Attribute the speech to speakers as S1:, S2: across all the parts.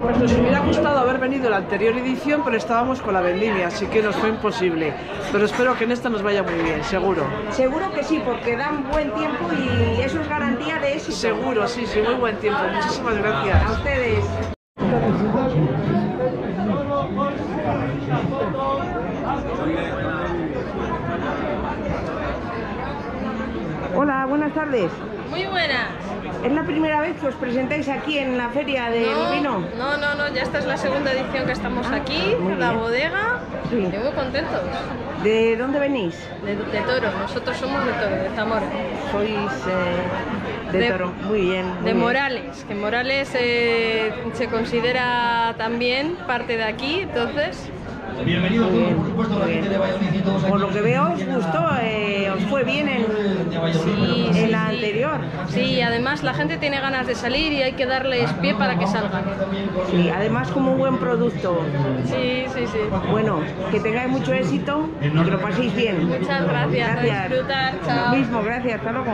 S1: Pues nos hubiera gustado haber venido la anterior edición, pero estábamos con la vendimia, así que nos fue imposible. Pero espero que en esta nos vaya muy bien, seguro.
S2: Seguro que sí, porque dan buen tiempo y eso es garantía de éxito.
S1: Seguro, sí, sí, muy buen tiempo. Muchísimas gracias.
S2: A ustedes. Hola, buenas tardes.
S3: Muy buenas.
S2: ¿Es la primera vez que os presentáis aquí en la feria del vino?
S3: No, ya esta es la segunda edición que estamos aquí, en la bodega,
S2: sí.
S3: Y muy contentos.
S2: ¿De dónde venís?
S3: De Toro, nosotros somos de Toro, de Zamora.
S2: Sois de Toro, muy bien. Muy
S3: de
S2: bien.
S3: Morales, que Morales se considera también parte de aquí, entonces...
S4: Bienvenidos todos, por supuesto, la gente de Valladolid y todos.
S2: Por lo que veo os gustó, os fue bien en la anterior.
S3: Sí, además la gente tiene ganas de salir y hay que darles pie para que salgan.
S2: Sí, además como un buen producto.
S3: Sí.
S2: Bueno, que tengáis mucho éxito y que lo paséis bien.
S3: Muchas gracias, a disfrutar, chao.
S2: Lo mismo, gracias, hasta luego.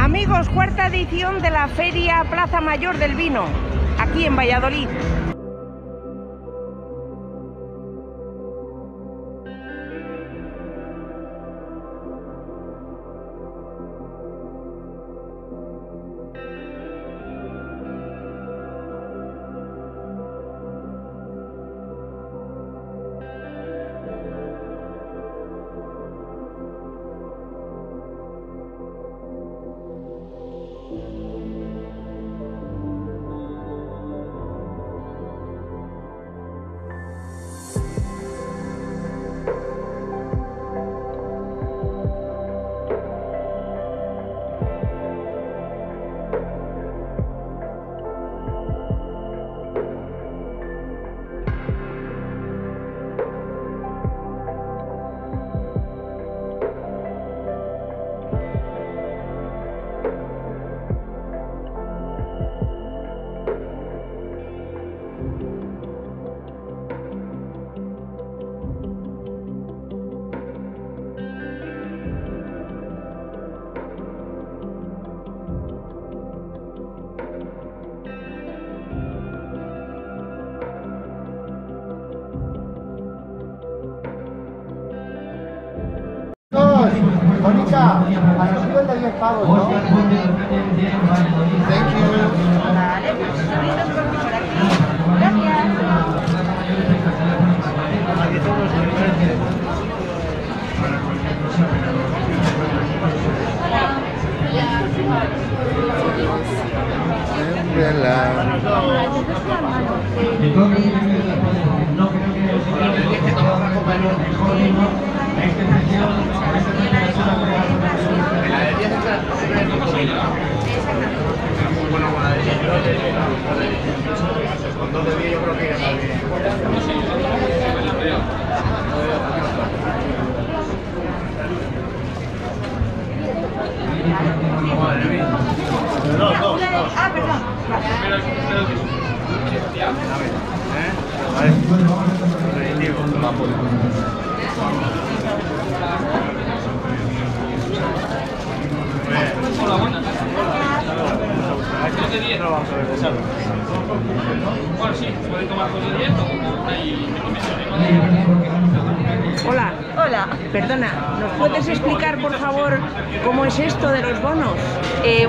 S2: Amigos, cuarta edición de la Feria Plaza Mayor del Vino, aquí en Valladolid.
S5: Mónica, has subido el de 10 pavos, ¿no? Thank you.
S2: Vale, pues saludos por aquí. Ah, perdón.
S6: Hola, buenas. ¿Aquí de 10? No vamos a ver, bueno, sí, puede tomar con de 10 o hay
S2: Hola.
S3: Hola.
S2: Perdona, ¿nos puedes explicar, por favor, cómo es esto de los bonos?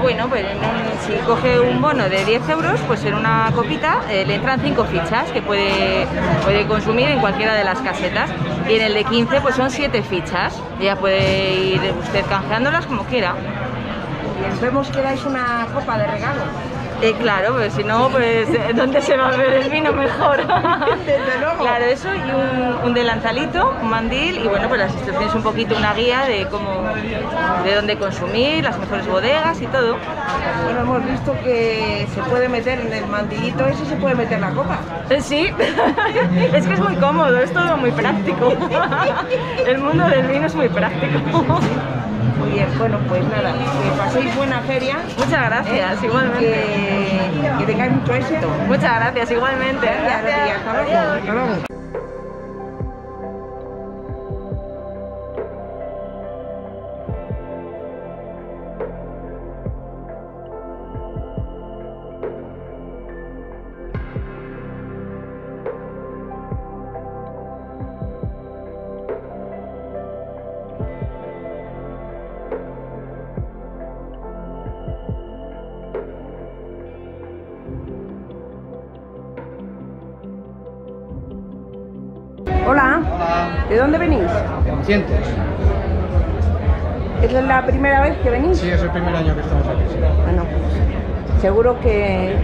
S7: Bueno, pues si coge un bono de 10 euros, pues en una copita le entran 5 fichas que puede consumir en cualquiera de las casetas. Y en el de 15 pues son 7 fichas. Ya puede ir usted canjeándolas como quiera.
S2: Bien, vemos que dais una copa de regalo.
S7: Claro, pues si no, pues ¿dónde se va a ver el vino mejor?
S2: Desde luego.
S7: Claro, eso y un delantalito, un mandil y bueno, pues las instrucciones, un poquito una guía de de dónde consumir, las mejores bodegas y todo.
S2: Bueno, hemos visto que se puede meter en el mandillito ese, se puede meter la copa.
S7: Sí, es que es muy cómodo, es todo muy práctico. El mundo del vino es muy práctico.
S2: Muy bien, bueno, pues nada, que paséis buena feria.
S7: Muchas gracias, igualmente.
S2: Que tengáis mucho éxito.
S7: Muchas gracias, igualmente.
S2: Gracias. Hasta luego. Hasta luego. ¿De dónde venís?
S5: Cientos.
S2: ¿Es la primera vez que venís?
S5: Sí, es el primer año que estamos aquí. Sí.
S2: Bueno, seguro que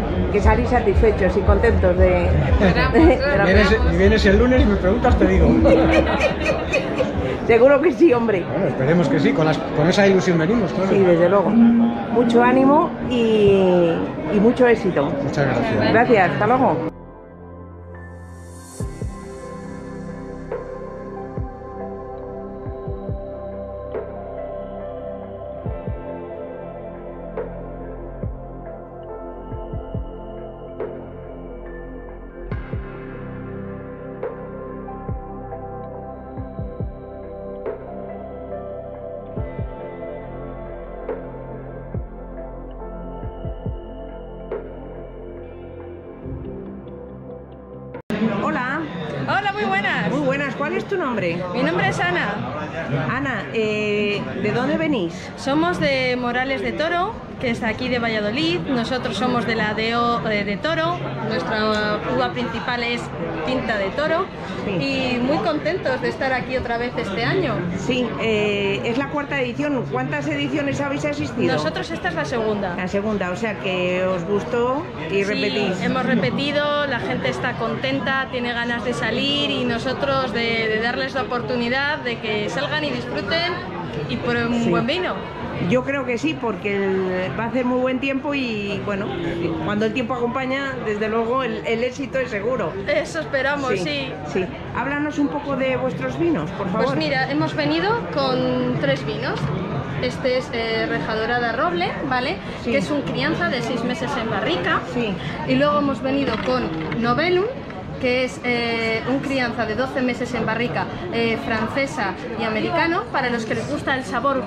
S2: salís satisfechos y contentos de la
S5: Vienes el lunes y me preguntas, te digo.
S2: Seguro que sí, hombre.
S5: Bueno, esperemos que sí, con esa ilusión venimos, claro.
S2: Sí, desde luego. Mucho ánimo y mucho éxito.
S5: Muchas gracias.
S2: Gracias, hasta luego. Hola.
S3: Hola, muy buenas.
S2: Muy buenas. ¿Cuál es tu nombre?
S3: Mi nombre es Ana.
S2: Ana, ¿de dónde venís?
S3: Somos de Morales de Toro, que es aquí de Valladolid. Nosotros somos de la DO de Toro. Nuestra uva principal es tinta de toro.
S2: Sí.
S3: Y muy contentos de estar aquí otra vez este año.
S2: Sí, es la cuarta edición. ¿Cuántas ediciones habéis asistido?
S3: Nosotros esta es la segunda.
S2: La segunda, o sea que os gustó y repetís.
S3: Sí, hemos repetido, la gente está contenta, tiene ganas de salir y nosotros de darles la oportunidad de que salgan y disfruten y prueben un buen vino.
S2: Yo creo que sí, porque va a hacer muy buen tiempo y bueno, cuando el tiempo acompaña, desde luego el éxito es seguro.
S3: Eso esperamos, sí.
S2: Sí. Háblanos un poco de vuestros vinos, por favor.
S3: Pues mira, hemos venido con 3 vinos. Este es Rejadorada Roble, ¿vale?
S2: Sí.
S3: Que es un crianza de 6 meses en barrica.
S2: Sí.
S3: Y luego hemos venido con Novelum, que es un crianza de 12 meses en barrica, francesa y americano, para los que les gusta el sabor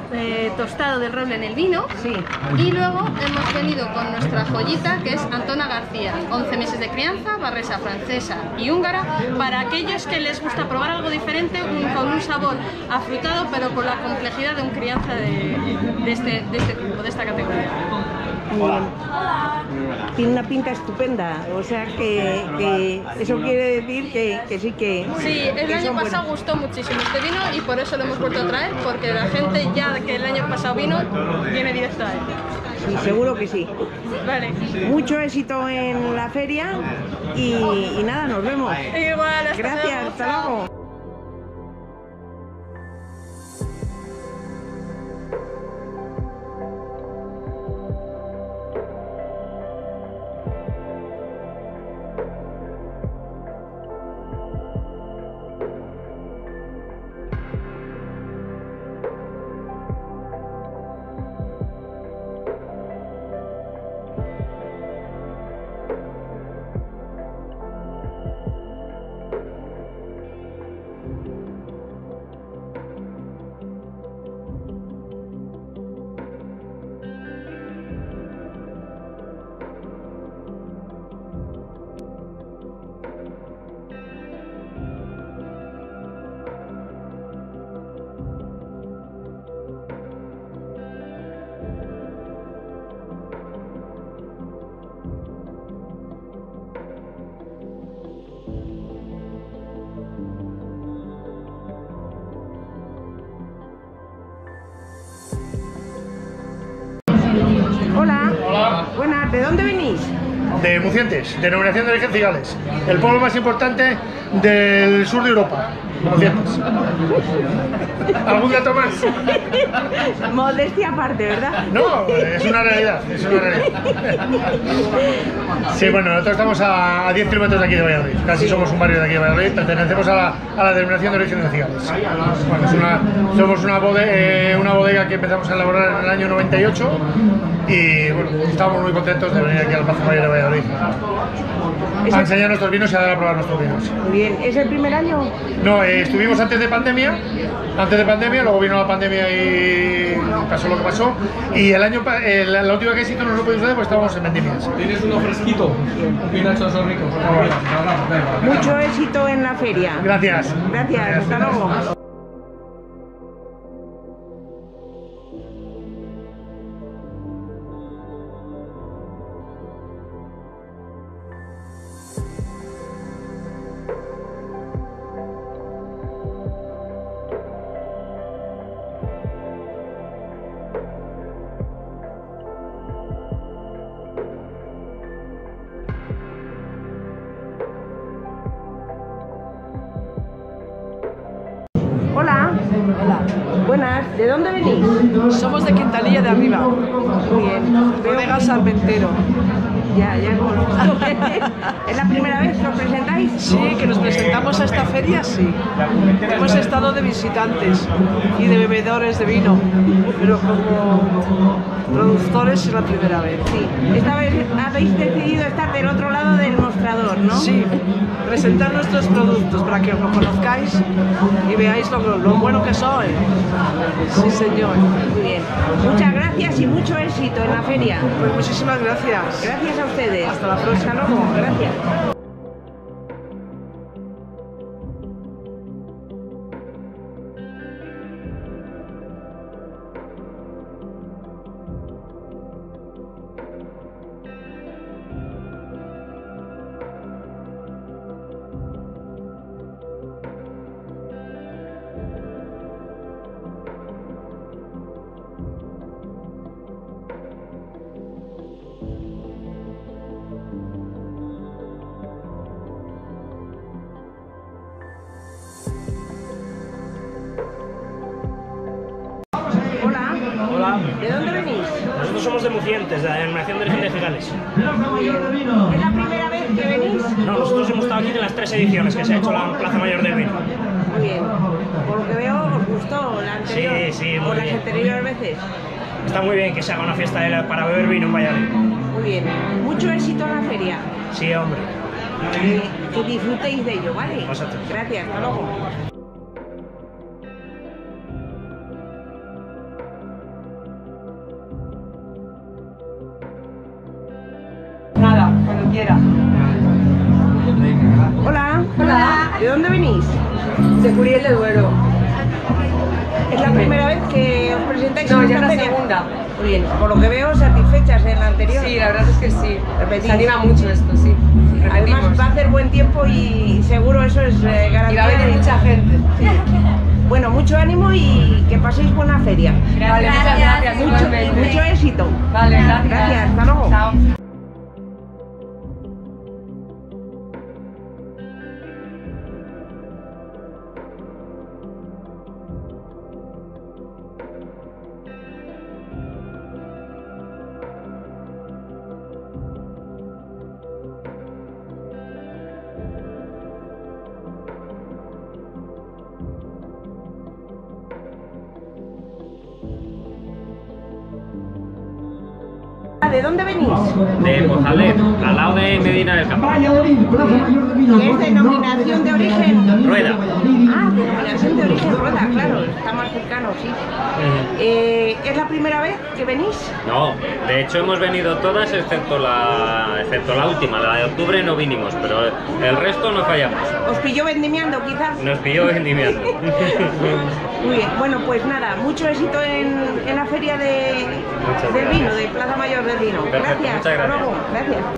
S3: tostado del roble en el vino.
S2: Sí.
S3: Y luego hemos venido con nuestra joyita, que es Antona García, 11 meses de crianza, barresa francesa y húngara, para aquellos que les gusta probar algo diferente, con un sabor afrutado, pero con la complejidad de un crianza de este tipo, de esta categoría.
S2: Muy bien. Tiene una pinta estupenda, o sea que eso quiere decir que sí que...
S3: Sí, el año pasado gustó muchísimo este vino y por eso lo hemos vuelto a traer, porque la gente ya que el año pasado vino, viene directo a él.
S2: Sí, seguro que sí.
S3: Vale.
S2: Mucho éxito en la feria y nada, nos vemos.
S3: Igual, hasta
S2: Gracias,
S3: luego.
S2: hasta
S3: Chao.
S2: luego. Hola.
S6: Hola.
S2: Buenas, ¿de dónde venís?
S6: De Mucientes, denominación de origen Cigales, el pueblo más importante del sur de Europa. Mucientes. ¿Algún dato más?
S2: Modestia aparte, ¿verdad?
S6: No, es una realidad, es una realidad. Sí, bueno, nosotros estamos a 10 kilómetros de aquí de Valladolid, casi somos un barrio de aquí de Valladolid, pertenecemos a la denominación de origen de Cigales. Bueno, somos una bodega que empezamos a elaborar en el año 98 y bueno, estamos muy contentos de venir aquí al Plaza Mayor de Valladolid a enseñar nuestros vinos y a dar a probar nuestros vinos.
S2: Muy bien, ¿es el primer año?
S6: No, estuvimos antes de pandemia, luego vino la pandemia y pasó lo que pasó. Y la última que no nos lo pudimos hacer porque estábamos en vendimias.
S8: Tienes uno fresquito, un pinachoso rico.
S2: Mucho éxito en la feria.
S6: Gracias.
S2: Gracias, hasta luego. Hola. Buenas, ¿de dónde venís?
S1: Somos de Quintanilla de Arriba.
S2: Muy bien.
S1: Bodega Salmentero.
S2: Ya conozco. ¿Es la primera vez que os presentáis?
S1: Sí, que nos presentamos a esta feria, sí. Hemos estado de visitantes y de bebedores de vino, pero como productores es la primera vez.
S2: Sí. Esta vez habéis decidido estar del otro lado del mostrador, ¿no?
S1: Sí, presentar nuestros productos para que lo conozcáis y veáis lo bueno que soy. Sí, señor.
S2: Muy bien. Muchas gracias y mucho éxito en la feria.
S1: Pues muchísimas gracias.
S2: Gracias a ustedes.
S1: Hasta la próxima.
S2: Hasta luego. Gracias.
S9: Hola.
S2: ¿De dónde venís?
S9: Nosotros somos de Mucientes, de la Denominación de Origen de Cigales.
S2: ¿Es la primera vez que venís?
S9: No, nosotros hemos estado aquí en las 3 ediciones que se ha hecho la Plaza Mayor del Vino.
S2: Muy bien. Por lo que veo, ¿os gustó la anterior?
S9: Sí,
S2: ¿O
S9: muy
S2: las
S9: bien.
S2: anteriores veces?
S9: Está muy bien que se haga una fiesta para beber vino en Valladolid.
S2: Muy bien. Mucho éxito en la feria.
S9: Sí, hombre.
S2: Que disfrutéis de ello, ¿vale?
S9: Vosotros.
S2: Gracias, hasta luego.
S7: Nada, cuando quiera.
S2: Hola. Hola. ¿De dónde venís?
S7: De Curiel de Duero.
S2: ¿Es la primera vez que os presentáis
S7: No,
S2: en
S7: ya
S2: esta
S7: es la
S2: feria?
S7: segunda.
S2: Muy bien. Por lo que veo, satisfechas en la anterior.
S7: Sí, la verdad es que sí.
S2: Repetís.
S7: Se anima mucho esto, sí.
S2: Además
S7: Repetimos.
S2: va a hacer buen tiempo y seguro eso es garantía.
S7: Y va a venir mucha gente.
S2: Bueno, mucho ánimo y que paséis buena feria.
S7: Vale, muchas gracias. igualmente.
S2: Mucho éxito.
S7: Vale, gracias.
S2: Gracias, hasta luego.
S7: Chao.
S2: ¿De dónde venís?
S10: De Mozalbet, al lado de Medina del Campo.
S2: ¿Qué es denominación de origen?
S10: Rueda.
S2: Ah, denominación de origen Rueda, claro, está más cercano, sí. ¿Es la primera vez que venís?
S10: No, de hecho hemos venido todas excepto la última, la de octubre no vinimos, pero el resto no fallamos.
S2: ¿Os pilló vendimiando quizás?
S10: Nos pilló vendimiando.
S2: Muy bien, bueno, pues nada, mucho éxito en la feria del vino, de Plaza Mayor del Vino.
S10: Perfecto,
S2: Gracias,
S10: muchas
S2: hasta
S10: gracias.
S2: luego. Gracias.